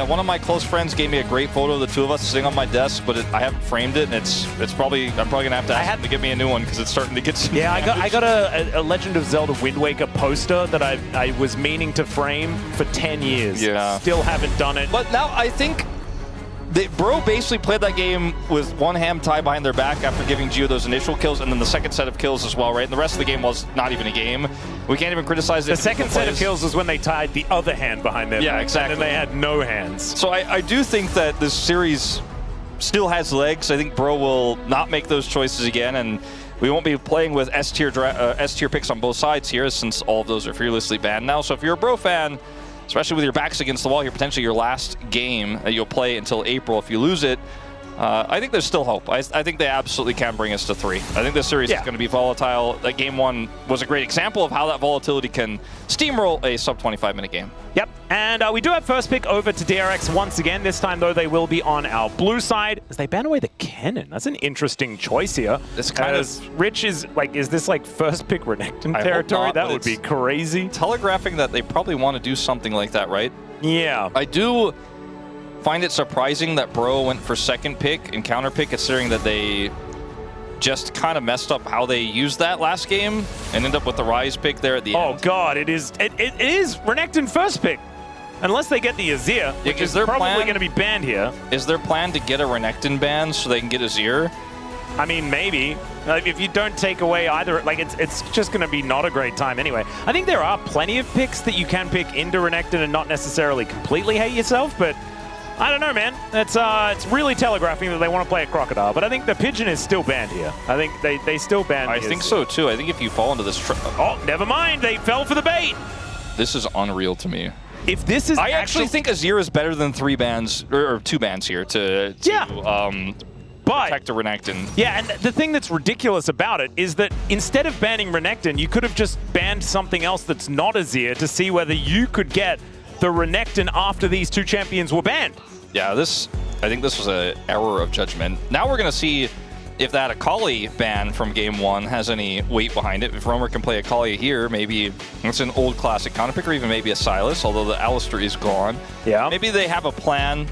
one of my close friends gave me a great photo of the two of us sitting on my desk, but I haven't framed it, and I'm probably gonna have to ask him to give me a new one because it's starting to get some damage. I got a Legend of Zelda Wind Waker poster that I was meaning to frame for 10 years. Yeah. Still haven't done it. But now I think Bro basically played that game with one hand tied behind their back after giving Gio those initial kills, and then the second set of kills as well, right? And the rest of the game was not even a game. We can't even criticize it. The second set of kills was when they tied the other hand behind them. Yeah, exactly. And then they had no hands. So I do think that this series still has legs. I think Bro will not make those choices again, and we won't be playing with S-tier picks on both sides here, since all of those are fearlessly banned now. So if you're a Bro fan, especially with your backs against the wall here, potentially your last game that you'll play until April. If you lose it, I think there's still hope. I think they absolutely can bring us to 3. I think this series is going to be volatile. That game 1 was a great example of how that volatility can steamroll a sub-25-minute game. Yep, and we do have first pick over to DRX once again. This time, though, they will be on our blue side as they ban away the cannon. That's an interesting choice here. It's kind of Rich is this like first pick Renekton territory? Not, that would be crazy. Telegraphing that they probably want to do something like that, right? Yeah. I do find it surprising that Bro went for second pick and counter pick, considering that they just kind of messed up how they used that last game and ended up with the Rise pick there at the end. Oh god, it is Renekton first pick. Unless they get the Azir, which is probably going to be banned here. Is their plan to get a Renekton ban so they can get Azir? I mean, maybe. If you don't take away either, like it's just going to be not a great time anyway. I think there are plenty of picks that you can pick into Renekton and not necessarily completely hate yourself, but I don't know, man. It's really telegraphing that they want to play a Crocodile, but I think the Pigeon is still banned here. I think they still ban. I think so too. I think if you fall into this oh, never mind. They fell for the bait. This is unreal to me. If this is I actually think Azir is better than 3 bans or 2 bans here to protect a Renekton. Yeah, and the thing that's ridiculous about it is that instead of banning Renekton, you could have just banned something else that's not Azir to see whether you could get the Renekton after these 2 champions were banned. Yeah, I think this was an error of judgment. Now we're going to see if that Akali ban from game 1 has any weight behind it. If Romer can play Akali here, maybe it's an old classic counter pick, or even maybe a Sylas, although the Alistar is gone. Yeah. Maybe they have a plan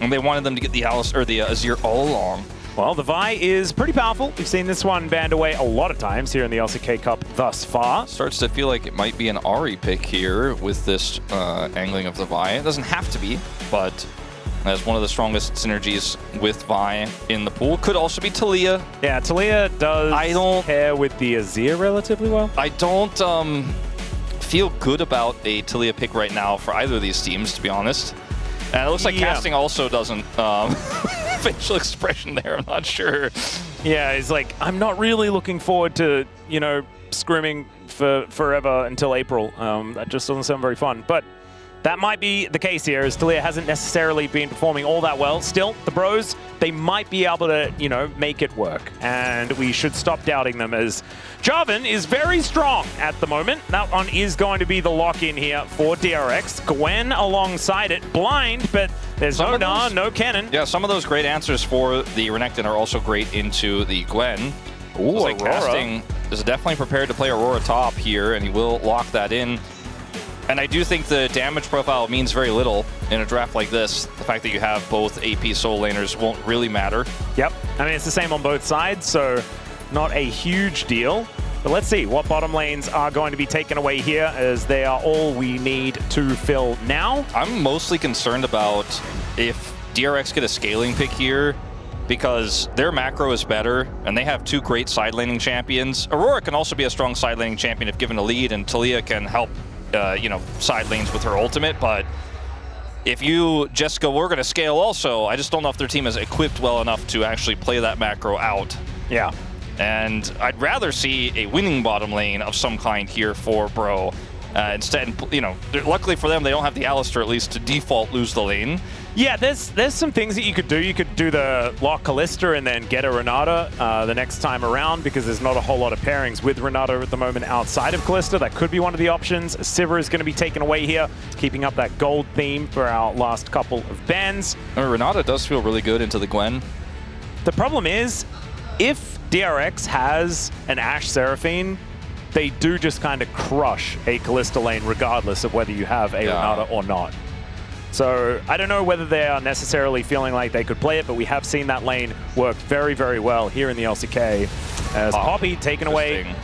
and they wanted them to get the Alistar or the Azir all along. Well, the Vi is pretty powerful. We've seen this one banned away a lot of times here in the LCK Cup thus far. Starts to feel like it might be an Ahri pick here with this angling of the Vi. It doesn't have to be, but as one of the strongest synergies with Vi in the pool. Could also be Taliyah. Yeah, Taliyah does pair with the Azir relatively well. I don't feel good about a Taliyah pick right now for either of these teams, to be honest. And it looks like casting also doesn't facial expression there. I'm not sure. Yeah, it's like, I'm not really looking forward to, scrimming for forever until April. That just doesn't sound very fun. But that might be the case here, as Taliyah hasn't necessarily been performing all that well. Still, the Bros, they might be able to, make it work. And we should stop doubting them, as Jarvan is very strong at the moment. That one is going to be the lock-in here for DRX. Gwen alongside it. Blind, but there's no Gnar, no cannon. Yeah, some of those great answers for the Renekton are also great into the Gwen. Ooh, like Casting is definitely prepared to play Aurora top here, and he will lock that in. And I do think the damage profile means very little in a draft like this. The fact that you have both AP soul laners won't really matter. Yep. I mean, it's the same on both sides, so not a huge deal. But let's see what bottom lanes are going to be taken away here, as they are all we need to fill now. I'm mostly concerned about if DRX get a scaling pick here, because their macro is better, and they have 2 great side laning champions. Aurora can also be a strong side laning champion if given a lead, and Taliyah can help side lanes with her ultimate, but if you just go, we're going to scale also, I just don't know if their team is equipped well enough to actually play that macro out. Yeah. And I'd rather see a winning bottom lane of some kind here for Bro. Instead, luckily for them, they don't have the Alistar at least to default lose the lane. Yeah, there's some things that you could do. You could do the lock Kalista and then get a Renata the next time around, because there's not a whole lot of pairings with Renata at the moment outside of Kalista. That could be one of the options. Sivir is going to be taken away here, keeping up that gold theme for our last couple of bans. Renata does feel really good into the Gwen. The problem is, if DRX has an Ashe Seraphine, they do just kind of crush a Kalista lane regardless of whether you have a Renata or not. So I don't know whether they are necessarily feeling like they could play it, but we have seen that lane work very, very well here in the LCK. As Poppy taken away.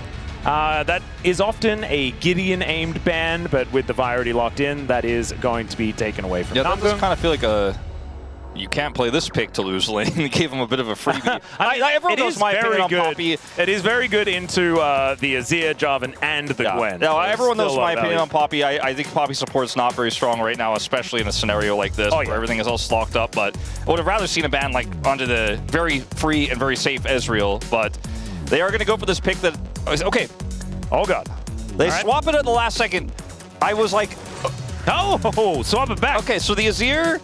That is often a Gideon-aimed ban, but with the Vi already locked in, that is going to be taken away from that does kind of feel like a... You can't play this pick to lose lane. It gave him a bit of a freebie. Everyone knows my opinion on Poppy. It is very good into the Azir, Jarvan, and the Gwen. No, everyone knows my opinion on Poppy. I think Poppy support is not very strong right now, especially in a scenario like this where everything is all slocked up. But I would have rather seen a ban like onto the very free and very safe Ezreal. But they are going to go for this pick that... Okay. Oh, God. They swap it at the last second. I was like... Oh, swap it back. Okay, so the Azir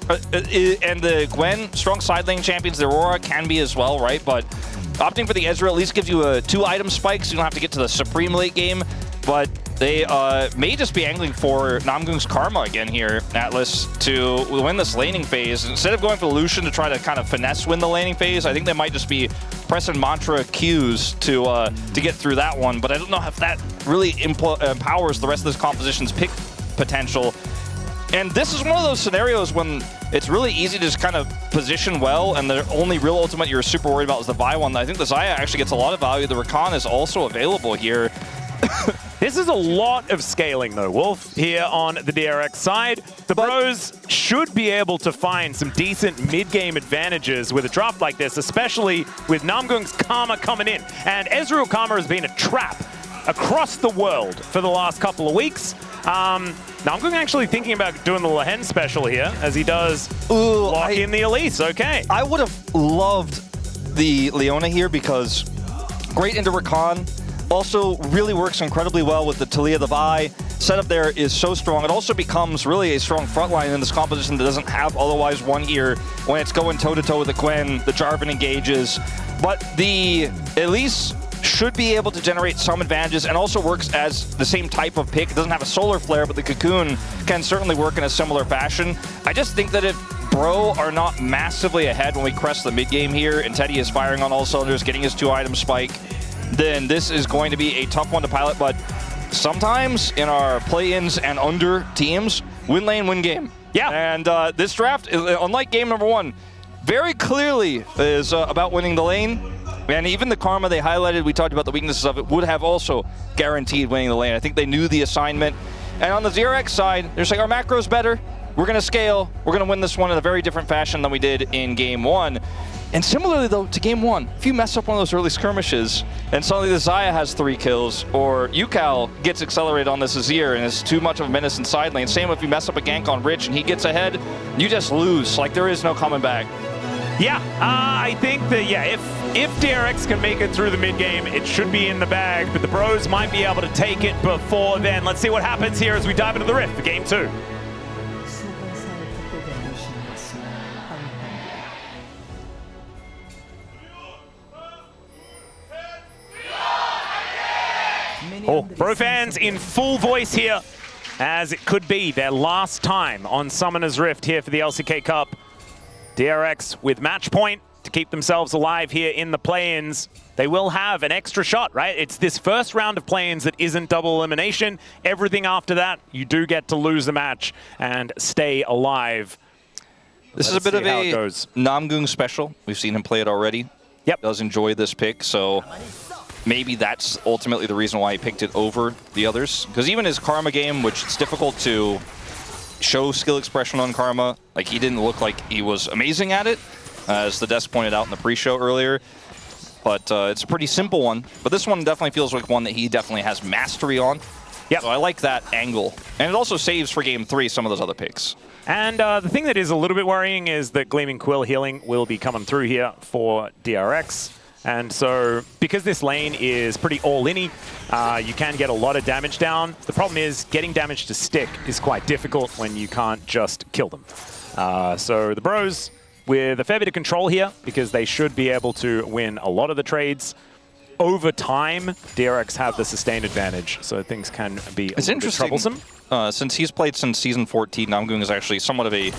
and the Gwen, strong side lane champions. The Aurora can be as well, right? But opting for the Ezreal at least gives you a 2-item spike, so you don't have to get to the Supreme late game. But they may just be angling for Namgung's Karma again here, Atlas, to win this laning phase. Instead of going for Lucian to try to kind of finesse win the laning phase, I think they might just be pressing mantra Qs to get through that one. But I don't know if that really empowers the rest of this composition's pick potential. And this is one of those scenarios when it's really easy to just kind of position well, and the only real ultimate you're super worried about is the Vi one. I think the Xayah actually gets a lot of value. The Rakan is also available here. This is a lot of scaling, though, Wolf, here on the DRX side. The Bros should be able to find some decent mid-game advantages with a draft like this, especially with Namgung's Karma coming in. And Ezreal Karma has been a trap across the world for the last couple of weeks. Namgung actually thinking about doing the Lehen special here, as he does lock in the Elise. Okay. I would have loved the Leona here because great into Rakan. Also really works incredibly well with the Talia the Vi. Setup there is so strong. It also becomes really a strong front line in this composition that doesn't have otherwise one here when it's going toe-to-toe with the Gwen, the Jarvan engages. But the Elise should be able to generate some advantages and also works as the same type of pick. It doesn't have a solar flare, but the Cocoon can certainly work in a similar fashion. I just think that if Bro are not massively ahead when we crest the mid game here and Teddy is firing on all cylinders, getting his 2-item spike, then this is going to be a tough one to pilot. But sometimes in our play-ins and under teams, win lane, win game. Yeah. And this draft, unlike game number 1, very clearly is about winning the lane. And even the Karma they highlighted, we talked about the weaknesses of it, would have also guaranteed winning the lane. I think they knew the assignment. And on the DRX side, they're just like, our macro's better. We're going to scale. We're going to win this one in a very different fashion than we did in game 1. And similarly, though, to game 1, if you mess up one of those early skirmishes and suddenly the Xayah has 3 kills, or Yukal gets accelerated on this Azir and is too much of a menace in side lane, same if you mess up a gank on Rich and he gets ahead, you just lose. Like, there is no coming back. Yeah, I think that, if DRX can make it through the mid-game, it should be in the bag, but the Bros might be able to take it before then. Let's see what happens here as we dive into the Rift for game 2. Oh, Bro fans in full voice here, as it could be their last time on Summoner's Rift here for the LCK Cup. DRX with match point to keep themselves alive here in the play-ins. They will have an extra shot, right? It's this first round of play-ins that isn't double elimination. Everything after that, you do get to lose the match and stay alive. This is a bit of a Namgung special. We've seen him play it already. Yep. Does enjoy this pick, so maybe that's ultimately the reason why he picked it over the others. Because even his Karma game, which it's difficult to show skill expression on Karma, like he didn't look like he was amazing at it, as the desk pointed out in the pre-show earlier. But it's a pretty simple one. But this one definitely feels like one that he definitely has mastery on. Yep. So I like that angle. And it also saves for game 3 some of those other picks. And the thing that is a little bit worrying is that Gleaming Quill healing will be coming through here for DRX. And so, because this lane is pretty all-in-y, you can get a lot of damage down. The problem is, getting damage to stick is quite difficult when you can't just kill them. So the Bros, with a fair bit of control here, because they should be able to win a lot of the trades. Over time, DRX have the sustained advantage, so things can be a little bit troublesome. Since he's played since Season 14, Namgung is actually somewhat of a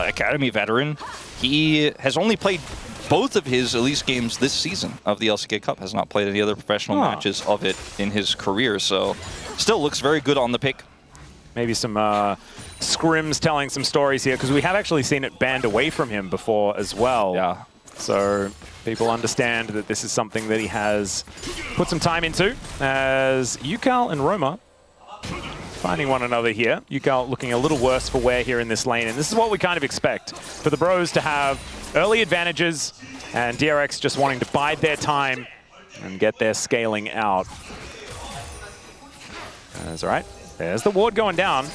Academy veteran. He has only played both of his Elise games this season of the LCK Cup, has not played any other professional matches of it in his career, so still looks very good on the pick. maybe some scrims telling some stories here, because we have actually seen it banned away from him before as well. Yeah. So people understand that this is something that he has put some time into, as Yukal and Roma finding one another here. Yukal looking a little worse for wear here in this lane, and this is what we kind of expect, for the Bros to have early advantages, and DRX just wanting to bide their time and get their scaling out. That's all right. There's the ward going down.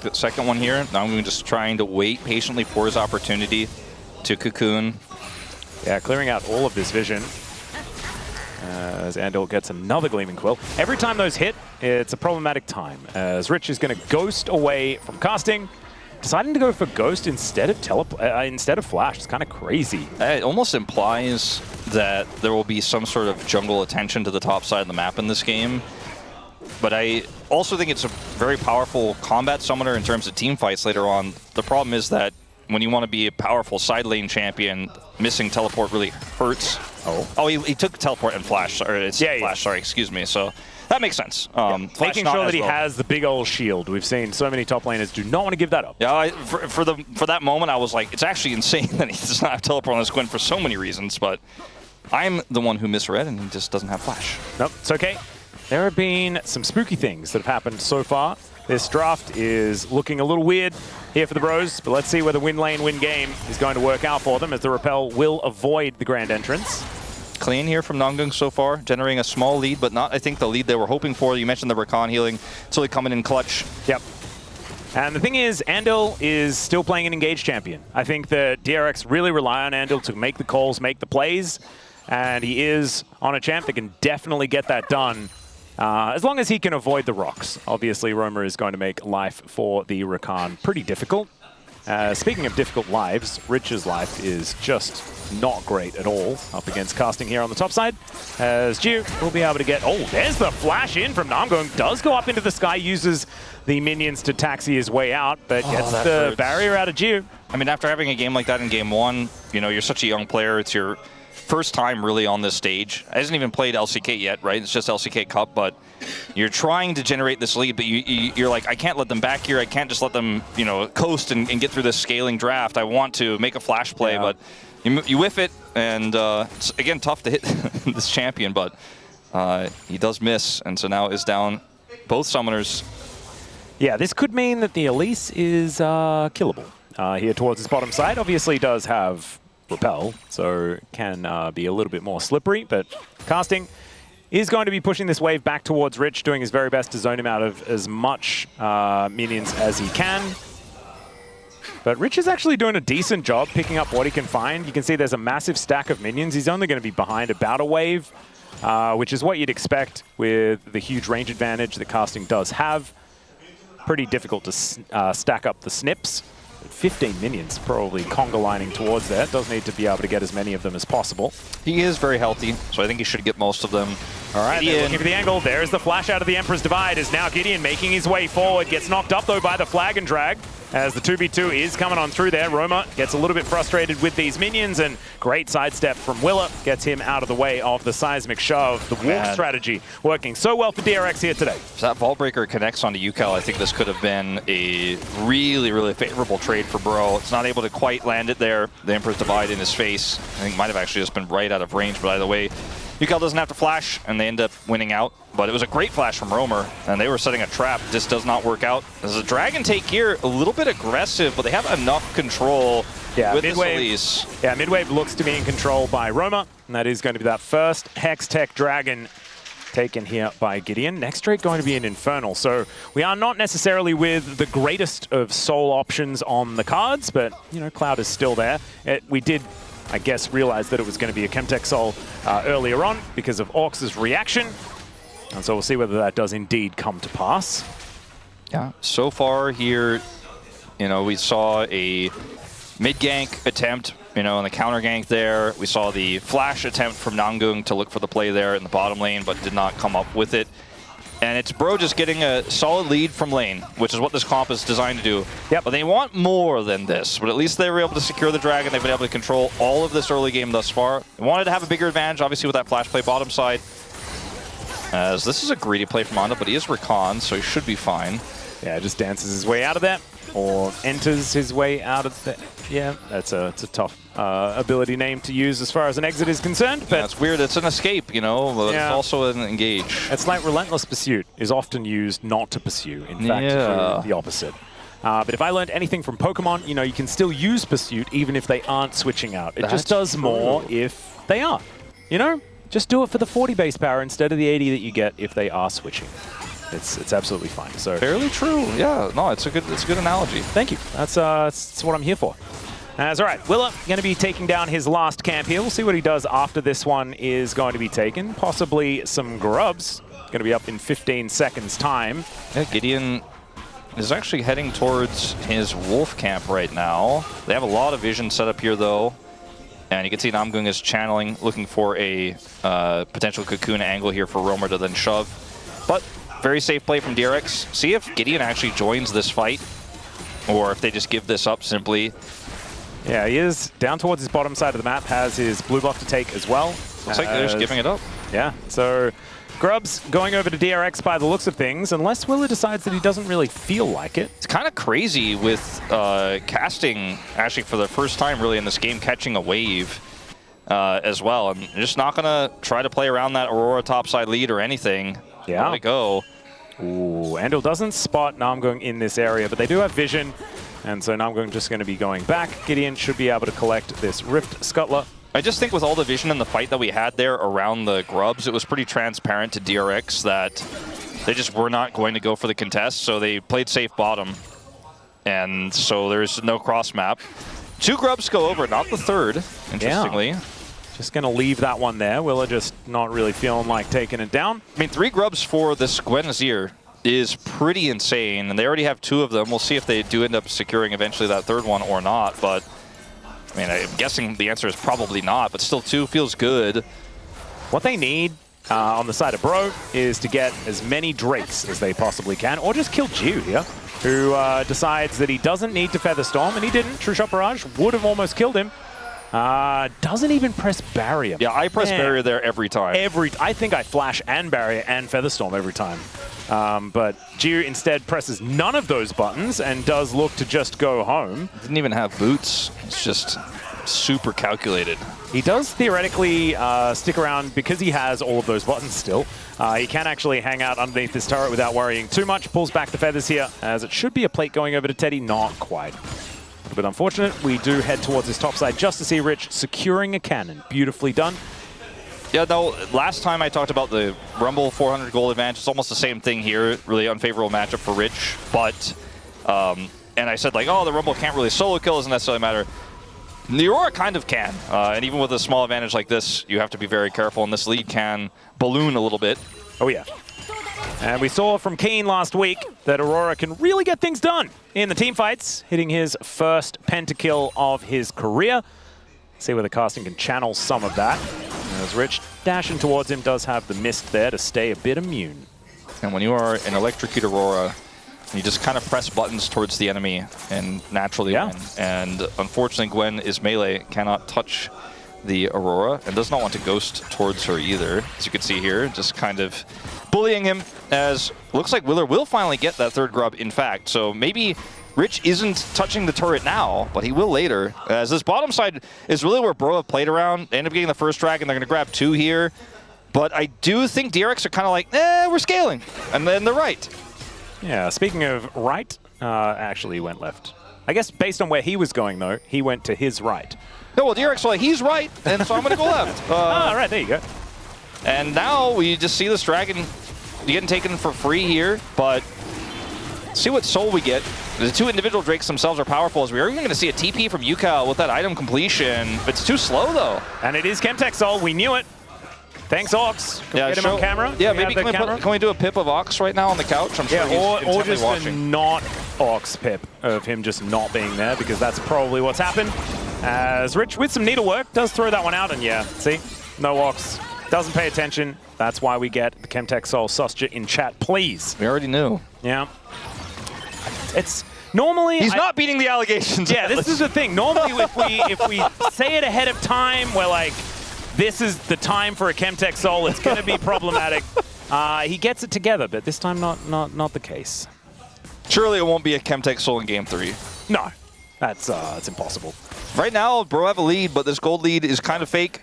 The second one here. Now I'm just trying to wait patiently for his opportunity to cocoon. Yeah, clearing out all of this vision. As Andal gets another Gleaming Quill. Every time those hit, it's a problematic time, as Rich is going to ghost away from casting, deciding to go for Ghost instead of Flash. It's kind of crazy. It almost implies that there will be some sort of jungle attention to the top side of the map in this game. But I also think it's a very powerful combat summoner in terms of team fights later on. The problem is that when you want to be a powerful side lane champion, missing teleport really hurts. Oh, he took teleport and flash. Or it's flash, sorry, excuse me. So that makes sense. Making sure that he has the big old shield. We've seen so many top laners do not want to give that up. Yeah, for that moment, I was like, it's actually insane that he does not have teleport on his Gwen for so many reasons, but I'm the one who misread, and he just doesn't have flash. Nope, it's okay. There have been some spooky things that have happened so far. This draft is looking a little weird here for the Bros, but let's see whether win lane, win game is going to work out for them, as the Repel will avoid the grand entrance. Clean here from Nongdung so far, generating a small lead, but not, I think, the lead they were hoping for. You mentioned the Rakan healing. It's really coming in clutch. Yep. And the thing is, Andal is still playing an engaged champion. I think that DRX really rely on Andal to make the calls, make the plays, and he is on a champ that can definitely get that done. As long as he can avoid the rocks. Obviously, Roma is going to make life for the Rakan pretty difficult. Speaking of difficult lives, Rich's life is just not great at all up against casting here on the top side. As Jiu will be able to get... Oh, there's the flash in from Namgung. Does go up into the sky, uses the minions to taxi his way out, but gets the barrier out of Jiu. I mean, after having a game like that in game one, you know, you're such a young player. It's your first time really on this stage. I hasn't even played LCK yet, right? It's just LCK Cup, but you're trying to generate this lead, but you're like, I can't let them back here. I can't just let them, you know, coast and get through this scaling draft. I want to make a flash play, but you whiff it, and it's, again, tough to hit this champion, but he does miss, and so now is down both summoners. Yeah, this could mean that the Elise is killable here towards his bottom side. Obviously, he does have Repel, so can be a little bit more slippery, but casting is going to be pushing this wave back towards Rich, doing his very best to zone him out of as much minions as he can. But Rich is actually doing a decent job picking up what he can find. You can see there's a massive stack of minions. He's only going to be behind about a wave, which is what you'd expect with the huge range advantage that casting does have. Pretty difficult to stack up the snips. 15 minions probably conga lining towards there. Does need to be able to get as many of them as possible. He is very healthy, so I think he should get most of them. All right, they're looking for the angle. There's the flash out of the Emperor's Divide. Is now Gideon making his way forward. Gets knocked up, though, by the flag and drag, as the 2v2 is coming on through there. Roma gets a little bit frustrated with these minions, and great sidestep from Willa gets him out of the way of the seismic shove. The walk strategy working so well for DRX here today. If that Vault Breaker connects onto Yukal, I think this could have been a really, really favorable trade for Bro. It's not able to quite land it there. The Emperor's Divide in his face. I think might have actually just been right out of range, but either way, Yukal doesn't have to flash, and they end up winning out. But it was a great flash from Roamer, and they were setting a trap. This does not work out. There's a Dragon take here, a little bit aggressive, but they have enough control with this Elise. Yeah, midwave looks to be in control by Roma, and that is going to be that first Hex Tech Dragon taken here by Gideon. Next straight going to be an Infernal, so we are not necessarily with the greatest of soul options on the cards, but, you know, Cloud is still there. We did, I guess, realize that it was going to be a Chemtech Soul earlier on because of Orcs' reaction. And so we'll see whether that does indeed come to pass. Yeah, so far here, you know, we saw a mid-gank attempt, you know, and the counter gank there. We saw the flash attempt from Nanggung to look for the play there in the bottom lane, but did not come up with it. And it's Bro just getting a solid lead from lane, which is what this comp is designed to do. Yep. But they want more than this. But at least they were able to secure the Dragon. They've been able to control all of this early game thus far. They wanted to have a bigger advantage, obviously, with that flash play bottom side. As this is a greedy play from Anda, but he is Rakan, so he should be fine. Yeah, just dances his way out of there, or enters his way out of there. Yeah, it's a tough ability name to use as far as an exit is concerned. But yeah, it's weird. It's an escape, you know, but it's also an engage. It's like Relentless Pursuit is often used not to pursue. In fact, the opposite. But if I learned anything from Pokemon, you know, you can still use Pursuit even if they aren't switching out. It just does more if they are. You know, just do it for the 40 base power instead of the 80 that you get if they are switching. It's absolutely fine. So fairly true. Yeah, no, it's a good analogy. Thank you. That's what I'm here for. That's all right. Willa going to be taking down his last camp here. We'll see what he does after this one is going to be taken. Possibly some grubs. Going to be up in 15 seconds time. Yeah, Gideon is actually heading towards his wolf camp right now. They have a lot of vision set up here though. And you can see Namgung is channeling, looking for a potential cocoon angle here for Romer to then shove. But very safe play from DRX. See if Gideon actually joins this fight, or if they just give this up simply. Yeah, he is down towards his bottom side of the map, has his blue buff to take as well. Looks like they're just giving it up. Yeah, so Grubs going over to DRX by the looks of things, unless Willa decides that he doesn't really feel like it. It's kind of crazy with casting, actually for the first time really in this game, catching a wave as well. And just not going to try to play around that Aurora topside lead or anything. Yeah. Let it go. Ooh, Andal doesn't spot Namgung in this area, but they do have vision. And so Namgung just going to be going back. Gideon should be able to collect this Rift Scuttler. I just think with all the vision in the fight that we had there around the grubs, it was pretty transparent to DRX that they just were not going to go for the contest, so they played safe bottom. And so there's no cross map. 2 grubs go over, not the third, interestingly. Yeah. Just going to leave that one there. Willa just not really feeling like taking it down. I mean, 3 grubs for this Gwen Azir is pretty insane, and they already have 2 of them. We'll see if they do end up securing eventually that third one or not, but I mean, I'm guessing the answer is probably not, but still 2 feels good. What they need on the side of Bro is to get as many Drakes as they possibly can, or just kill Jiu here, who decides that he doesn't need to Feather Storm, and he didn't. True Shot Barrage would have almost killed him. Doesn't even press Barrier. Yeah, I press Barrier there every time. I think I flash and Barrier and Feather Storm every time. But Jiu instead presses none of those buttons and does look to just go home. Didn't even have boots. It's just super calculated. He does theoretically stick around because he has all of those buttons still. He can actually hang out underneath this turret without worrying too much. Pulls back the feathers here, as it should be a plate going over to Teddy. Not quite. A little bit unfortunate. We do head towards his top side just to see Rich securing a cannon. Beautifully done. Yeah, no, last time I talked about the Rumble 400 gold advantage. It's almost the same thing here. Really unfavorable matchup for Rich. But, and I said like, oh, the Rumble can't really solo kill, doesn't necessarily matter. The Aurora kind of can. And even with a small advantage like this, you have to be very careful. And this lead can balloon a little bit. Oh, yeah. And we saw from Keen last week that Aurora can really get things done in the team fights, hitting his first pentakill of his career. See whether casting can channel some of that. As Rich dashing towards him does have the mist there to stay a bit immune. And when you are an Electrocute Aurora, you just kind of press buttons towards the enemy and naturally win. And unfortunately, Gwen is melee, cannot touch the Aurora, and does not want to ghost towards her either. As you can see here, just kind of bullying him, as looks like Willer will finally get that third grub, in fact. So maybe Rich isn't touching the turret now, but he will later. As this bottom side is really where Bro have played around. They end up getting the first dragon. They're going to grab 2 here. But I do think DRX are kind of like, we're scaling. And then they're right. Yeah, speaking of right, actually went left. I guess based on where he was going, though, he went to his right. No, well, DRX was like, he's right, and so I'm going to go left. Right, there you go. And now we just see this dragon getting taken for free here, but see what soul we get. The 2 individual Drakes themselves are powerful, as we are even going to see a TP from Yukao with that item completion. It's too slow, though. And it is Chemtech Soul. We knew it. Thanks, Ox. Can we get him on camera? Yeah, maybe can we do a pip of Ox right now on the couch? I'm sure he's or just watching. a not Ox pip of him just not being there, because that's probably what's happened. As Rich, with some needlework, does throw that one out, and yeah, see? No Ox. Doesn't pay attention. That's why we get the Chemtech Soul Susja in chat, please. We already knew. Yeah. It's normally... He's not beating the allegations. Yeah, this is the thing. Normally, if we say it ahead of time, we're like, this is the time for a Chemtech Soul, it's going to be problematic. He gets it together, but this time not the case. Surely it won't be a Chemtech Soul in Game 3. No, that's impossible. Right now, Bro have a lead, but this gold lead is kind of fake.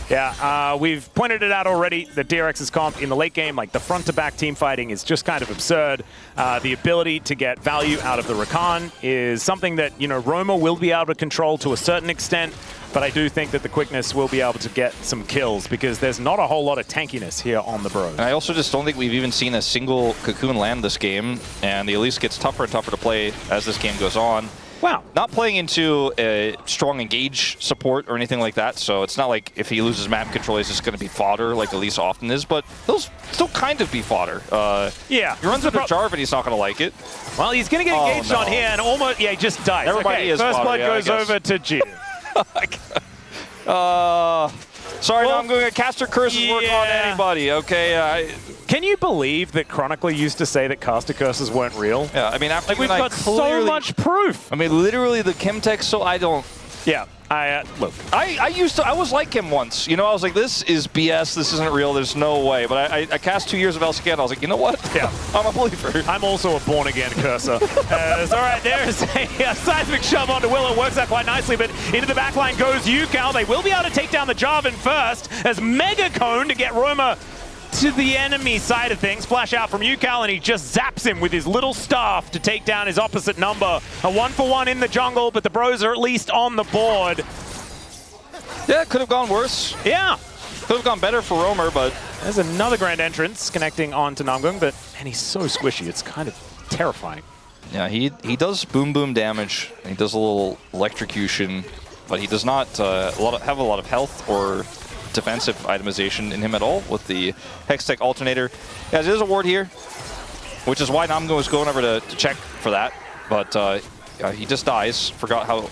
Yeah, we've pointed it out already, that DRX's comp in the late game, like the front-to-back team fighting is just kind of absurd. The ability to get value out of the Rakan is something that, you know, Roma will be able to control to a certain extent, but I do think that the quickness will be able to get some kills because there's not a whole lot of tankiness here on the Bros. And I also just don't think we've even seen a single Cocoon land this game, and the Elise gets tougher and tougher to play as this game goes on. Wow. Not playing into a strong engage support or anything like that, so it's not like if he loses map control, he's just going to be fodder like Elise often is, but he'll still kind of be fodder. Yeah. He runs into Jarvan, he's not going to like it. Well, he's going to get engaged on here and almost, yeah, he just dies. Everybody is First fodder, blood yeah, goes over to G. Sorry, well, I'm going to caster curses work on anybody, okay? Can you believe that Chronically used to say that caster curses weren't real? Yeah, I mean, after we've got so much proof. I mean, literally the Chemtech, so I don't... Yeah, look. I was like him once. You know, I was like, this is BS, this isn't real, there's no way. But I cast 2 years of LCK and I was like, you know what? Yeah. I'm a believer. I'm also a born-again cursor. All right, there's a seismic shove onto Willow. Works out quite nicely, but into the backline goes Yukal. They will be able to take down the Jarvan first as Mega Cone to get Roma to the enemy side of things. Flash out from Yukal, and he just zaps him with his little staff to take down his opposite number. A 1-for-1 in the jungle, but the Bros are at least on the board. Yeah, it could have gone worse. Yeah. Could have gone better for Romer, but... There's another grand entrance connecting on to Namgung, but man, he's so squishy. It's kind of terrifying. Yeah, he does boom damage. He does a little electrocution, but he does not have a lot of health or defensive itemization in him at all with the Hextech Alternator. Yeah, there's a ward here, which is why Namgung was going over to check for that, but he just dies. Forgot how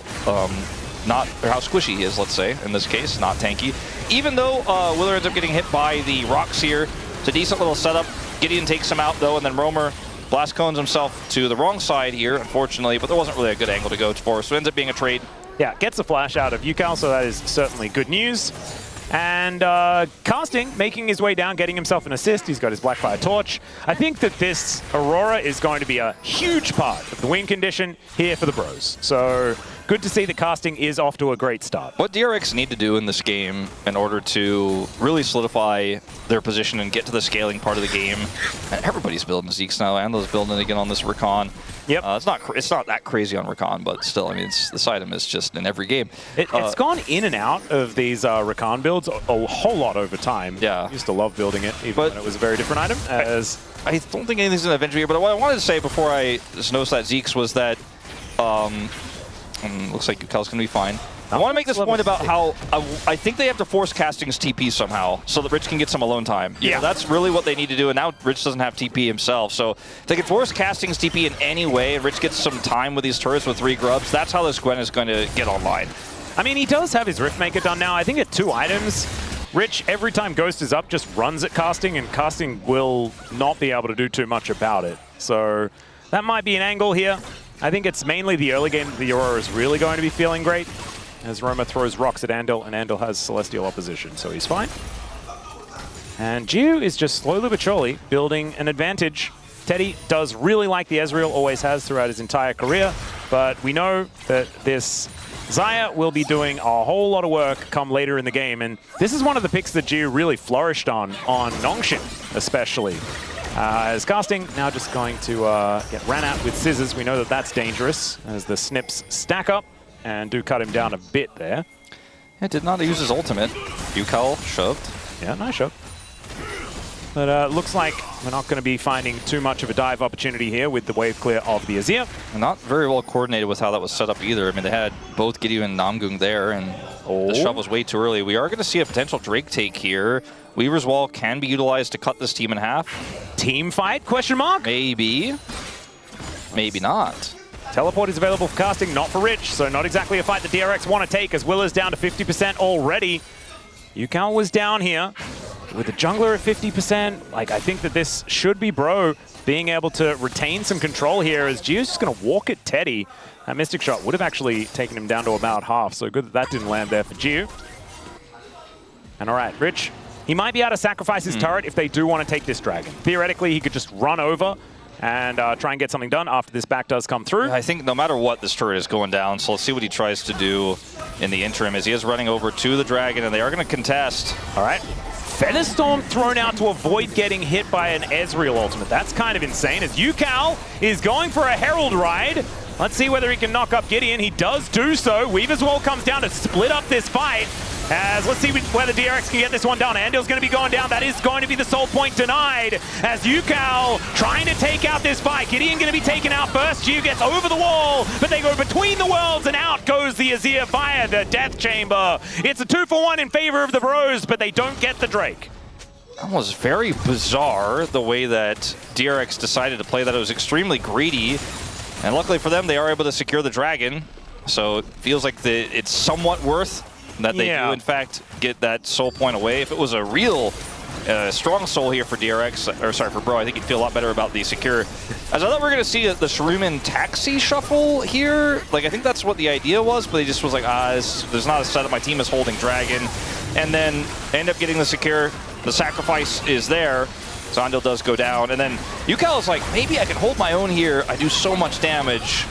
how squishy he is, let's say, in this case, not tanky. Even though Willer ends up getting hit by the rocks here, it's a decent little setup. Gideon takes him out though, and then Romer blast cones himself to the wrong side here, unfortunately, but there wasn't really a good angle to go for, so it ends up being a trade. Yeah, gets a flash out of Yukal, so that is certainly good news. And Casting making his way down, getting himself an assist. He's got his Blackfire Torch. I think that this Aurora is going to be a huge part of the win condition here for the Bros. So good to see that Casting is off to a great start. What DRX need to do in this game in order to really solidify their position and get to the scaling part of the game, and everybody's building Zeke's now, Ando's building it again on this Rakan. Yep. It's not that crazy on Rakan, but still, I mean, this item is just in every game. It's gone in and out of these Rakan builds a whole lot over time. Yeah. I used to love building it, even when it was a very different item. I don't think anything's going to eventually here, but what I wanted to say before I just noticed that Zeke's was that looks like Yukal's going to be fine. I want to make this point about how I think they have to force Casting's TP somehow so that Rich can get some alone time. Yeah. Know, that's really what they need to do, and now Rich doesn't have TP himself. So if they can force Casting's TP in any way, and Rich gets some time with these turrets with 3 grubs, that's how this Gwen is going to get online. I mean, he does have his Riftmaker done now. I think at 2 items, Rich, every time Ghost is up, just runs at Casting, and Casting will not be able to do too much about it. So that might be an angle here. I think it's mainly the early game that the Aurora is really going to be feeling great, as Roma throws rocks at Andal, and Andal has Celestial opposition, so he's fine. And Jiu is just slowly but surely building an advantage. Teddy does really like the Ezreal, always has throughout his entire career, but we know that this Xayah will be doing a whole lot of work come later in the game, and this is one of the picks that Jiu really flourished on Nongxin especially. As Casting now just going to get ran at with scissors. We know that that's dangerous as the snips stack up and do cut him down a bit there. It did not use his ultimate. Yukal shoved. Yeah, nice shove. But looks like we're not going to be finding too much of a dive opportunity here with the wave clear of the Azir. Not very well coordinated with how that was set up either. I mean, they had both Gideon and Namgung there, and the shove was way too early. We are going to see a potential Drake take here. Weaver's Wall can be utilized to cut this team in half. Team fight, question mark? Maybe. Maybe not. Teleport is available for Casting, not for Rich, so not exactly a fight the DRX want to take as Willer's down to 50% already. Yukal was down here with the jungler at 50%. Like, I think that this should be Bro being able to retain some control here as Gio's just going to walk at Teddy. That Mystic Shot would have actually taken him down to about half, so good that that didn't land there for Gio. And all right, Rich, he might be able to sacrifice his turret if they do want to take this dragon. Theoretically, he could just run over and try and get something done after this back does come through. I think no matter what, this turret is going down, so let's see what he tries to do in the interim as he is running over to the Dragon, and they are going to contest. All right. Featherstorm thrown out to avoid getting hit by an Ezreal ultimate. That's kind of insane, as Yukal is going for a Herald ride. Let's see whether he can knock up Gideon. He does do so. Weaver's Wall comes down to split up this fight. As let's see whether DRX can get this one down. Andal's going to be going down. That is going to be the soul point denied. As Yukal trying to take out this fight. Gideon going to be taken out first. Yu gets over the wall, but they go between the worlds, and out goes the Azir via the Death Chamber. It's a 2-for-1 in favor of the Bros, but they don't get the Drake. That was very bizarre, the way that DRX decided to play that. It was extremely greedy, and luckily for them, they are able to secure the Dragon. So it feels like it's somewhat worth that they do, in fact, get that soul point away. If it was a real strong soul here for DRX, or sorry, for Bro, I think he'd feel a lot better about the secure. As I thought we were going to see the Shuriman taxi shuffle here. Like, I think that's what the idea was, but he just was like, there's not a setup. My team is holding Dragon. And then end up getting the secure. The sacrifice is there. Zondil does go down. And then Yukal is like, maybe I can hold my own here. I do so much damage.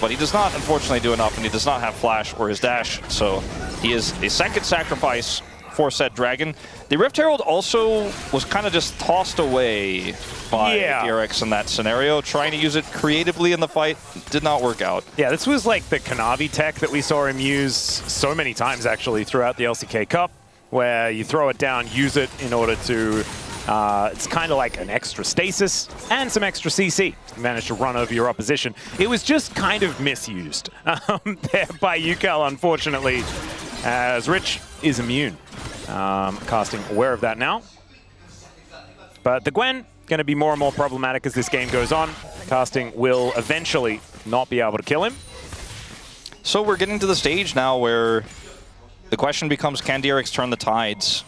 But he does not, unfortunately, do enough, and he does not have flash or his dash. So he is a second sacrifice for said Dragon. The Rift Herald also was kind of just tossed away by DRX in that scenario, trying to use it creatively in the fight. Did not work out. Yeah, this was like the Kanavi tech that we saw him use so many times, actually, throughout the LCK Cup, where you throw it down, use it in order to... it's kind of like an extra stasis and some extra CC. You manage to run over your opposition. It was just kind of misused there by Yukal, unfortunately, as Rich is immune. Casting aware of that now. But the Gwen, going to be more and more problematic as this game goes on. Casting will eventually not be able to kill him. So we're getting to the stage now where the question becomes, can DRX turn the tides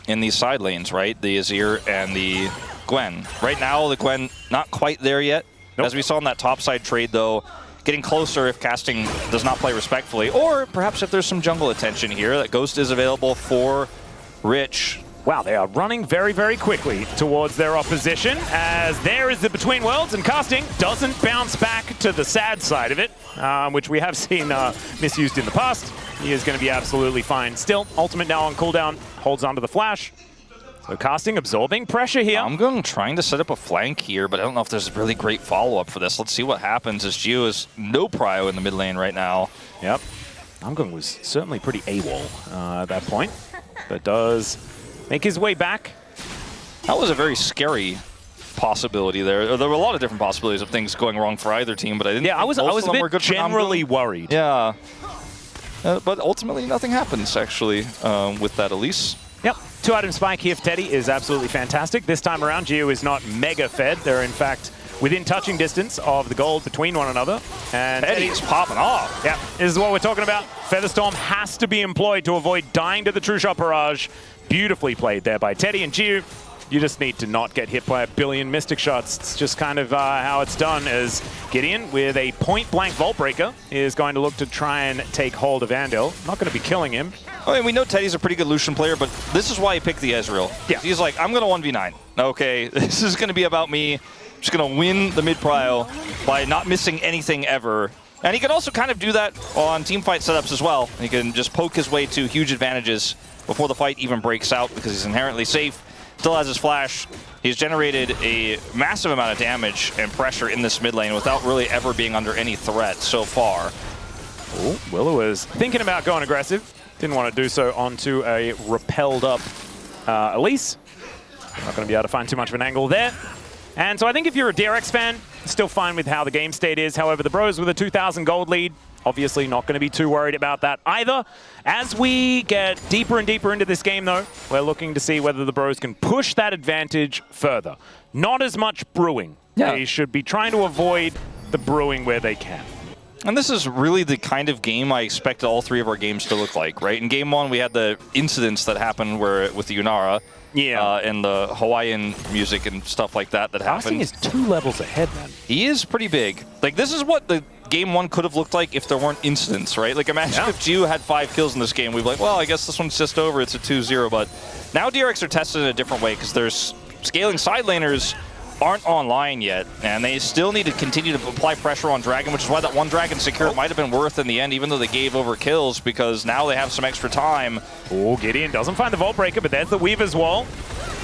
in these side lanes, right? The Azir and the Gwen. Right now, the Gwen not quite there yet. Nope. As we saw in that topside trade, though, getting closer if casting does not play respectfully, or perhaps if there's some jungle attention here. That Ghost is available for Rich. Wow, they are running very, very quickly towards their opposition, as there is the Between Worlds, and casting doesn't bounce back to the sad side of it, which we have seen misused in the past. He is going to be absolutely fine. Still, ultimate now on cooldown, holds onto the flash. So casting absorbing pressure here. I'm trying to set up a flank here, but I don't know if there's a really great follow-up for this. Let's see what happens as Gio is no prio in the mid lane right now. Yep. Namgung was certainly pretty AWOL at that point, but does make his way back. That was a very scary possibility there. There were a lot of different possibilities of things going wrong for either team, but I didn't. Yeah, I was a bit generally worried. Yeah. But ultimately, nothing happens, actually, with that Elise. Yep. 2-item spike here for Teddy is absolutely fantastic. This time around, Gio is not mega fed. They're, in fact, within touching distance of the gold between one another. And Teddy's popping off. Yeah, this is what we're talking about. Featherstorm has to be employed to avoid dying to the True Shot Barrage. Beautifully played there by Teddy and Gio. You just need to not get hit by a billion Mystic Shots. It's just kind of how it's done, as Gideon, with a point-blank Vault Breaker, is going to look to try and take hold of Andal. Not going to be killing him. I mean, we know Teddy's a pretty good Lucian player, but this is why he picked the Ezreal. Yeah. He's like, I'm going to 1v9. Okay, this is going to be about me. I'm just going to win the mid-prio by not missing anything ever. And he can also kind of do that on teamfight setups as well. He can just poke his way to huge advantages before the fight even breaks out, because he's inherently safe. Still has his flash. He's generated a massive amount of damage and pressure in this mid lane without really ever being under any threat so far. Oh, Willow is thinking about going aggressive. Didn't want to do so onto a repelled up Elise. Not going to be able to find too much of an angle there. And so I think if you're a DRX fan, still fine with how the game state is. However, the Bros with a 2,000 gold lead, obviously not going to be too worried about that either. As we get deeper and deeper into this game, though, we're looking to see whether the Bros can push that advantage further. Not as much brewing. Yeah. They should be trying to avoid the brewing where they can. And this is really the kind of game I expected all three of our games to look like, right? In game one, we had the incidents that happened where with the Yunara. Yeah. And the Hawaiian music and stuff like that happened. Casting is 2 levels ahead, man. He is pretty big. Like, this is what the game one could have looked like if there weren't incidents, right? Like, imagine if Gio had 5 kills in this game. We'd be like, well, I guess this one's just over. It's a 2-0. But now DRX are tested in a different way because there's scaling side laners aren't online yet, and they still need to continue to apply pressure on Dragon, which is why that one Dragon secure might have been worth in the end, even though they gave over kills, because now they have some extra time. Oh, Gideon doesn't find the Vault Breaker, but there's the Weaver's Wall.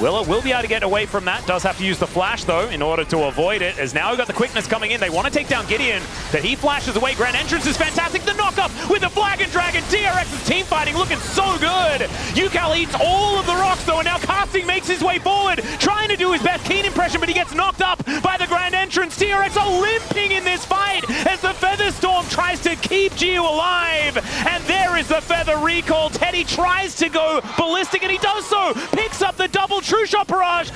Willa will be able to get away from that. Does have to use the flash, though, in order to avoid it, as now we've got the quickness coming in. They want to take down Gideon, but he flashes away. Grand Entrance is fantastic. The knock-up with the Flag and Dragon. DRX's team fighting looking so good. UCal eats all of the rocks, though, and now Casting makes his way forward, trying to do his best Keen impression, but he gets knocked up by the Grand Entrance. DRX are limping in this fight as the Feather Storm tries to keep Gio alive, and there is the Feather recall. Teddy tries to go ballistic, and he does so. Picks up the double True Shot barrage.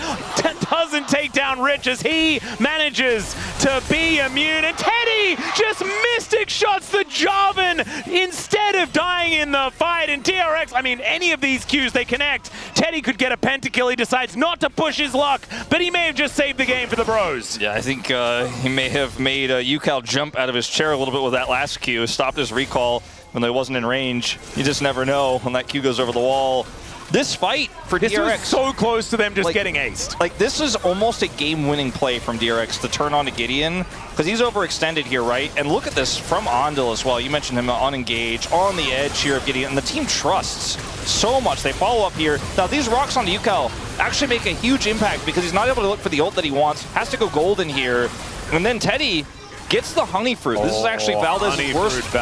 Doesn't take down Rich as he manages to be immune, and Teddy just Mystic Shots the Jarvan instead of dying in the fight. And DRX, I mean, any of these Qs they connect, Teddy could get a pentakill. He decides not to push his luck, but he may have just saved the game for the bros. Yeah, I think he may have made UCal jump out of his chair a little bit with that last Q, stopped his recall when they wasn't in range. You just never know when that Q goes over the wall. This fight for this DRX, was so close to them just getting aced. Like, this is almost a game-winning play from DRX to turn on to Gideon, because he's overextended here, right? And look at this from Andal as well. You mentioned him on engage, on the edge here of Gideon, and the team trusts so much. They follow up here. Now, these rocks on UCal actually make a huge impact because he's not able to look for the ult that he wants, has to go golden here, and then Teddy gets the honey fruit. This is actually Valdez's worst,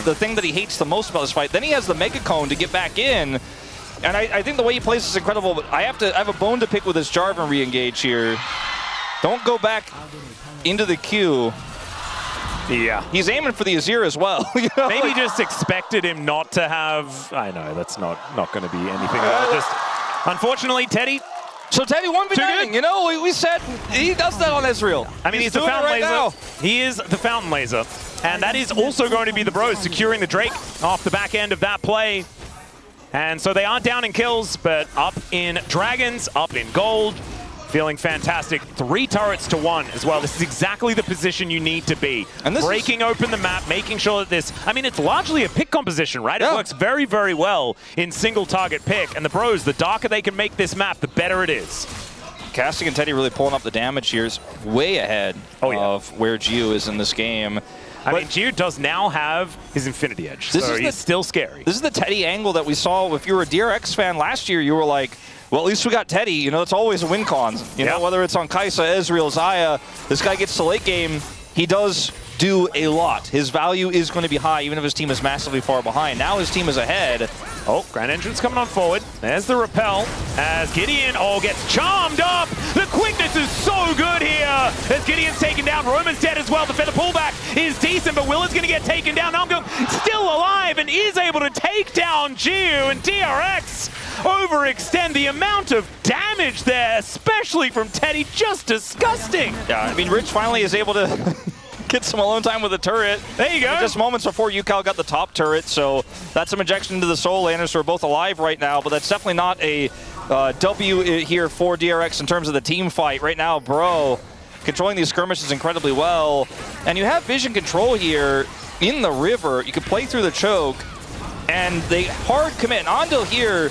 the thing that he hates the most about this fight. Then he has the Mega Cone to get back in. And I think the way he plays is incredible, but I have a bone to pick with this Jarvan re-engage here. Don't go back into the queue. Yeah. He's aiming for the Azir as well. You know? Maybe just expected him not to have... I know, that's not going to be anything. Just, unfortunately, Teddy... So Teddy 1v9, you know, we said he does that on Ezreal. I mean, he's the Fountain Laser. Now. He is the Fountain Laser. And that is also going to be the bros securing the Drake off the back end of that play. And so they aren't down in kills, but up in dragons, up in gold. Feeling fantastic. 3 turrets to 1 as well. This is exactly the position you need to be. And this breaking open the map, making sure that this... I mean, it's largely a pick composition, right? Yeah. It works very, very well in single target pick. And the bros, the darker they can make this map, the better it is. Casting and Teddy really pulling up the damage here is way ahead of where Gio is in this game. I mean, Gio does now have his Infinity Edge, so he's still scary. This is the Teddy angle that we saw. If you were a DRX fan last year, you were like, well, at least we got Teddy. You know, it's always a win con. You know, whether it's on Kai'Sa, Ezreal, Xayah, this guy gets to late game, he does do a lot. His value is going to be high, even if his team is massively far behind. Now his team is ahead. Oh, Grand Entrance coming on forward. There's the repel as Gideon, gets charmed up. The quickness is so good here as Gideon's taken down. Roman's dead as well. The feather pullback is decent, but Will is going to get taken down. Namgung still alive and is able to take down Gio, and DRX overextend. The amount of damage there, especially from Teddy, just disgusting. Yeah, I mean, Rich finally is able to get some alone time with the turret. There you go. Just moments before UCal got the top turret, so that's some injection into the Soul Landers, who are both alive right now, but that's definitely not a W here for DRX in terms of the team fight. Right now, Bro controlling these skirmishes incredibly well, and you have vision control here in the river. You can play through the choke, and they hard commit. And Andal here,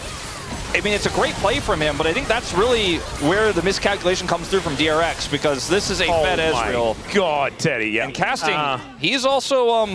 I mean, it's a great play from him, but I think that's really where the miscalculation comes through from DRX, because this is a fed Ezreal. Oh my God, Teddy, yeah. And Casting, he's also,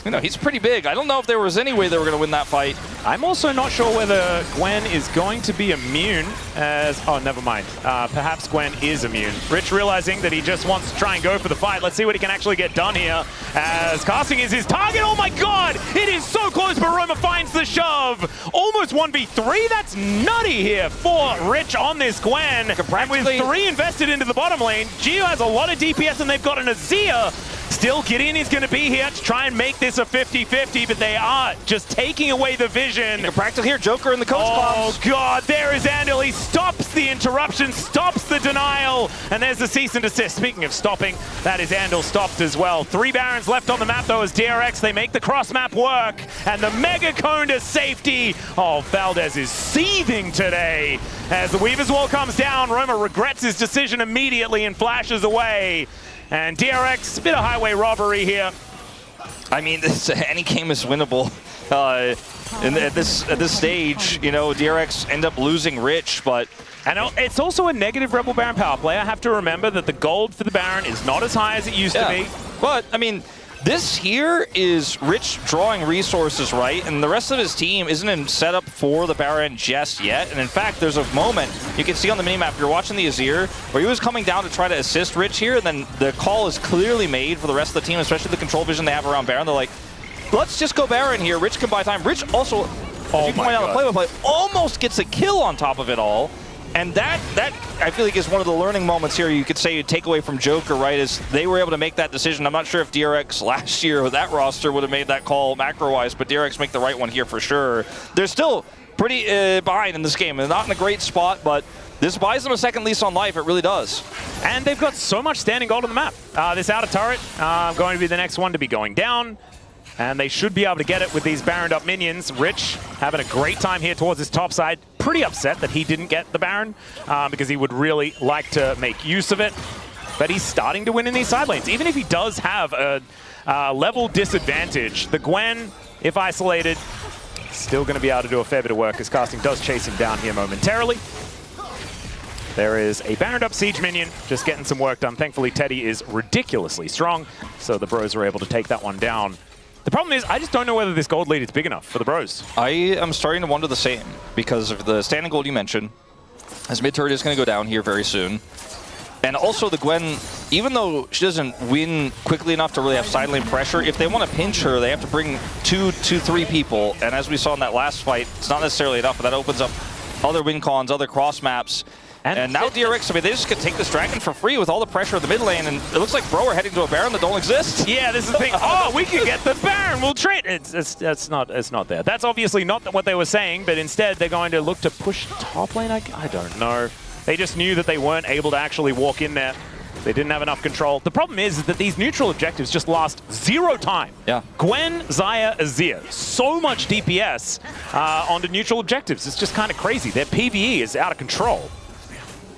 you know, he's pretty big. I don't know if there was any way they were going to win that fight. I'm also not sure whether Gwen is going to be immune as... Oh, never mind. Perhaps Gwen is immune. Rich realizing that he just wants to try and go for the fight. Let's see what he can actually get done here as Casting is his target. Oh my God! It is so close, but Roma finds the shove. Almost 1v3. That's nutty here for Rich on this Gwen. And with 3 invested into the bottom lane, Gio has a lot of DPS and they've got an Azir. Still, Gideon is going to be here to try and make this a 50-50, but they are just taking away the vision. You can practice here, Joker in the coach box. Oh God, there is Andal. He stops the interruption, stops the denial, and there's the cease and desist. Speaking of stopping, that is Andal stopped as well. 3 Barons left on the map though as DRX, they make the cross map work, and the Mega Cone to safety. Oh, Valdez is seething today. As the Weaver's Wall comes down, Roma regrets his decision immediately and flashes away. And DRX, a bit of highway robbery here. I mean, any game is winnable. at this stage, you know, DRX end up losing Rich, but and it's also a negative Rebel Baron power play. I have to remember that the gold for the Baron is not as high as it used to be. But, I mean, this here is Rich drawing resources, right? And the rest of his team isn't in setup for the Baron just yet. And in fact, there's a moment you can see on the minimap, you're watching the Azir, where he was coming down to try to assist Rich here, and then the call is clearly made for the rest of the team, especially the control vision they have around Baron. They're like, let's just go Baron here. Rich can buy time. Rich also, as you point out, the play-by-play, almost gets a kill on top of it all. And that I feel like is one of the learning moments here. You could say you take away from Joker, right? Is they were able to make that decision. I'm not sure if DRX last year with that roster would have made that call macro-wise, but DRX make the right one here for sure. They're still pretty behind in this game. They're not in a great spot, but this buys them a second lease on life. It really does. And they've got so much standing gold on the map. This outer turret going to be the next one to be going down. And they should be able to get it with these Baroned up minions. Rich having a great time here towards his top side. Pretty upset that he didn't get the Baron because he would really like to make use of it. But he's starting to win in these side lanes. Even if he does have a level disadvantage, the Gwen, if isolated, still going to be able to do a fair bit of work as casting does chase him down here momentarily. There is a Baroned up siege minion just getting some work done. Thankfully, Teddy is ridiculously strong, so the bros are able to take that one down. The problem is, I just don't know whether this gold lead is big enough for the bros. I am starting to wonder the same because of the standing gold you mentioned. As mid turret is going to go down here very soon. And also the Gwen, even though she doesn't win quickly enough to really have side lane pressure, if they want to pinch her, they have to bring three people. And as we saw in that last fight, it's not necessarily enough, but that opens up other win cons, other cross maps. And now DRX, I mean, they just could take this dragon for free with all the pressure of the mid lane, and it looks like Bro are heading to a Baron that don't exist. Yeah, this is the thing. Oh, we can get the Baron. We'll trade. It's not there. That's obviously not what they were saying, but instead they're going to look to push top lane. I don't know. They just knew that they weren't able to actually walk in there. They didn't have enough control. The problem is that these neutral objectives just last 0 time. Yeah. Gwen, Xayah, Azir. So much DPS onto neutral objectives. It's just kind of crazy. Their PvE is out of control.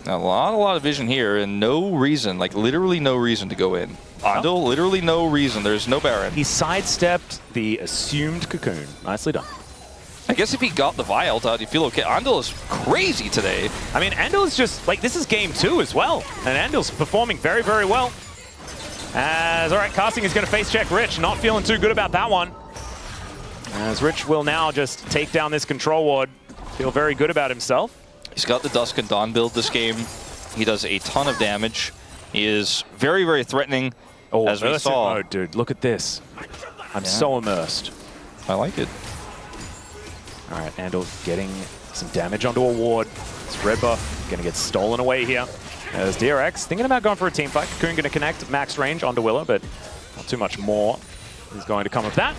A lot of vision here, and no reason, like literally no reason to go in. Andal, literally no reason. There's no Baron. He sidestepped the assumed cocoon. Nicely done. I guess if he got the Vi ult out, you feel okay. Andal is crazy today. I mean, Andal is just, like, this is game 2 as well. And Andal's performing very, very well. As, all right, casting is going to face check Rich. Not feeling too good about that one. As Rich will now just take down this control ward. Feel very good about himself. He's got the Dusk and Dawn build this game. He does a ton of damage. He is very, very threatening, as we saw. Mode, dude, look at this. I'm so immersed. I like it. All right, Andal getting some damage onto a ward. This red buff going to get stolen away here. As DRX thinking about going for a team fight. Cocoon going to connect max range onto Willow, but not too much more is going to come of that.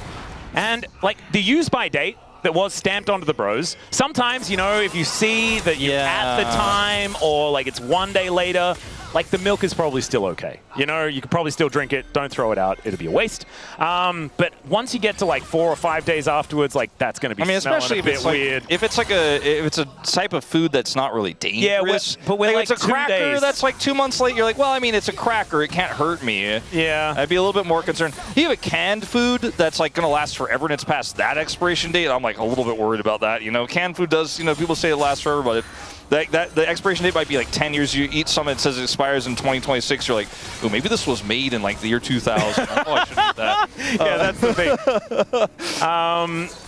And, like, the use by date that was stamped onto the bros. Sometimes, you know, if you see that you're at the time or like it's 1 day later, like the milk is probably still okay. You know, you could probably still drink it. Don't throw it out. It'll be a waste. But once you get to like 4 or 5 days afterwards, like that's going to be especially a bit weird. If it's like if it's a type of food that's not really dangerous. Yeah, but when like it's a cracker that's like 2 months late, you're like, well, I mean, it's a cracker. It can't hurt me. Yeah. I'd be a little bit more concerned. You have a canned food that's like going to last forever and it's past that expiration date. I'm like a little bit worried about that. You know, canned food does, you know, people say it lasts forever, but the expiration date might be like 10 years. You eat something that says it expires in 2026. You're like, oh, maybe this was made in like the year 2000. Oh, I should eat that. Yeah, that's the thing.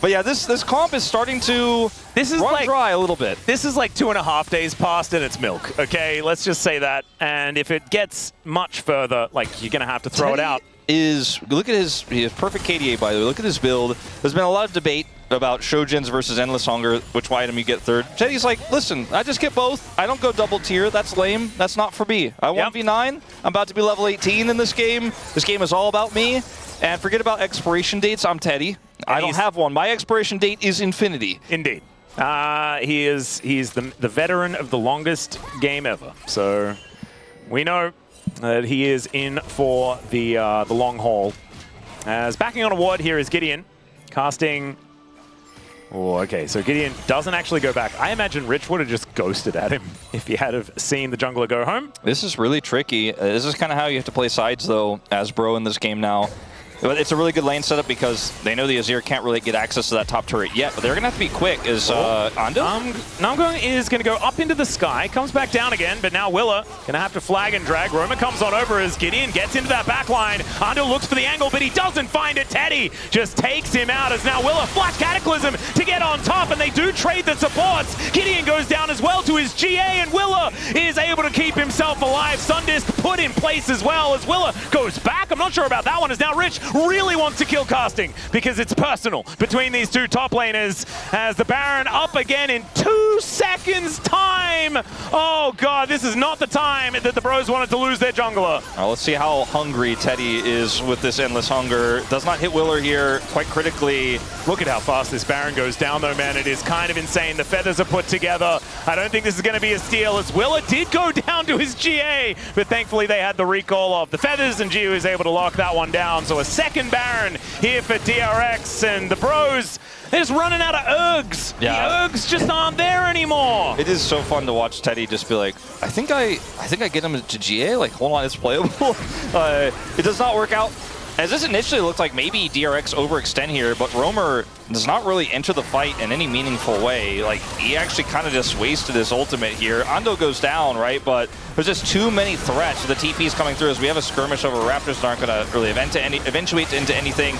But yeah, this comp is starting to run dry a little bit. This is like 2.5 days past and it's milk. Okay, let's just say that. And if it gets much further, like you're gonna have to throw it out. Look at his perfect KDA, by the way. Look at his build. There's been a lot of debate about Shojin's versus Endless Hunger, which item you get third. Teddy's like, listen, I just get both. I don't go double tier. That's lame. That's not for me. I 1v9. I'm about to be level 18 in this game. This game is all about me. And forget about expiration dates. I'm Teddy. I don't have one. My expiration date is infinity. Indeed. He's the veteran of the longest game ever. So we know that he is in for the long haul. As backing on a ward here is Gideon, casting. Oh, okay, so Gideon doesn't actually go back. I imagine Rich would have just ghosted at him if he had have seen the jungler go home. This is really tricky. This is kind of how you have to play sides, though, as Bro in this game now. But it's a really good lane setup because they know the Azir can't really get access to that top turret yet, but they're going to have to be quick. Is Ando? Namgung is going to go up into the sky, comes back down again, but now Willa going to have to flag and drag. Roma comes on over as Gideon gets into that back line. Ando looks for the angle, but he doesn't find it. Teddy just takes him out as now Willa flash Cataclysm to get on top, and they do trade the supports. Gideon goes down as well to his GA, and Willa is able to keep himself alive. Sundisk put in place as well as Willa goes back. I'm not sure about that one, as now Rich really wants to kill casting because it's personal between these two top laners as the Baron up again in 2 seconds time. Oh god, this is not the time that the bros wanted to lose their jungler. Let's see how hungry Teddy is with this Endless Hunger. Does not hit Willer here quite critically. Look at how fast this Baron goes down though, man. It is kind of insane. The feathers are put together. I don't think this is going to be a steal as Willa did go down to his GA, but thankfully they had the recall of the feathers and Gio is able to lock that one down. So a second Baron here for DRX, and the bros, they're just running out of Urgs. Yeah. The Urgs just aren't there anymore. It is so fun to watch Teddy just be like, I think I get him to GA, like hold on, it's playable. It does not work out. As this initially looked like maybe DRX overextend here, but Roamer does not really enter the fight in any meaningful way. Like, he actually kind of just wasted his ultimate here. Ando goes down, right? But there's just too many threats. The TP's coming through as we have a skirmish over Raptors that aren't going to really eventuate into anything.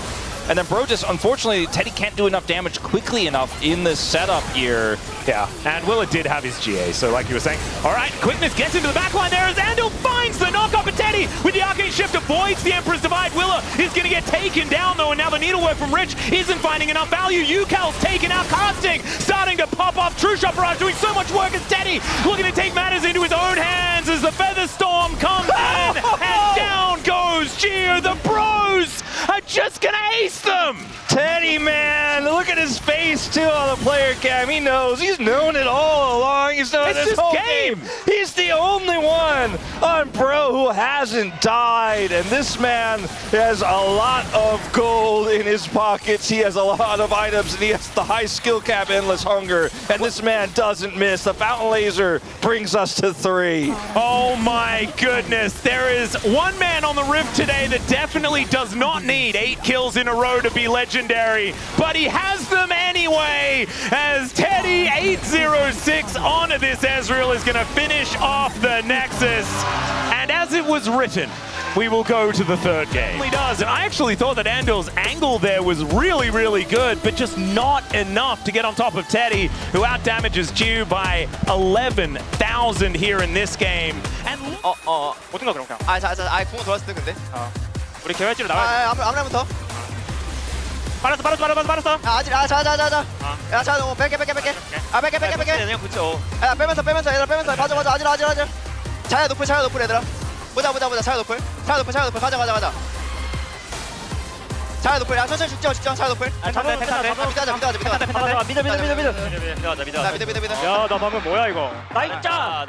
And then Bro just, unfortunately, Teddy can't do enough damage quickly enough in this setup here. Yeah, and Willa did have his GA, so like you were saying. All right, quickness gets into the backline there as Andal finds the knockup, and Teddy with the Arcane Shift avoids the Emperor's Divide. Willa is going to get taken down though, and now the needlework from Rich isn't finding enough value. Ucal's taken out, casting, starting to pop off. True Shot Barrage doing so much work as Teddy looking to take matters into his own hands as the Feather Storm comes in, and down goes Gio. The bros are just going to ace them. Teddy, man, look at his face too on the player cam. He knows. He's known it all along. He's known this whole game. He's the only one on Bro who hasn't died. And this man has a lot of gold in his pockets. He has a lot of items, and he has the high skill cap, Endless Hunger. And this man doesn't miss. The Fountain Laser brings us to 3. Oh my goodness. There is one man on the Rift today that definitely does not need 8 kills in a row to be legendary, but he has them anyway, as Teddy 806 onto this Ezreal is going to finish off the Nexus. And as it was written, we will go to the third game. He does, and I actually thought that Andal's angle there was really, really good, but just not enough to get on top of Teddy, who outdamages Gio by 11,000 here in this game. And 어딘가 그럼 그냥. 궁 돌았을 때 근데. 우리 개활지로 나가야 아무나부터. 빨았어. 아직 자. 야, 자, 너 뺄게. 뺄게. 그냥 붙여. 야, 빼면서 얘들아 빼면서. 맞아. 아직. 자야 높을 얘들아. 보자. 자야 높을. 가자. 자야 높을. 야, 천천히 죽자. 자야 높을. 미드. 야, 나 방금 뭐야 이거? 나 있자.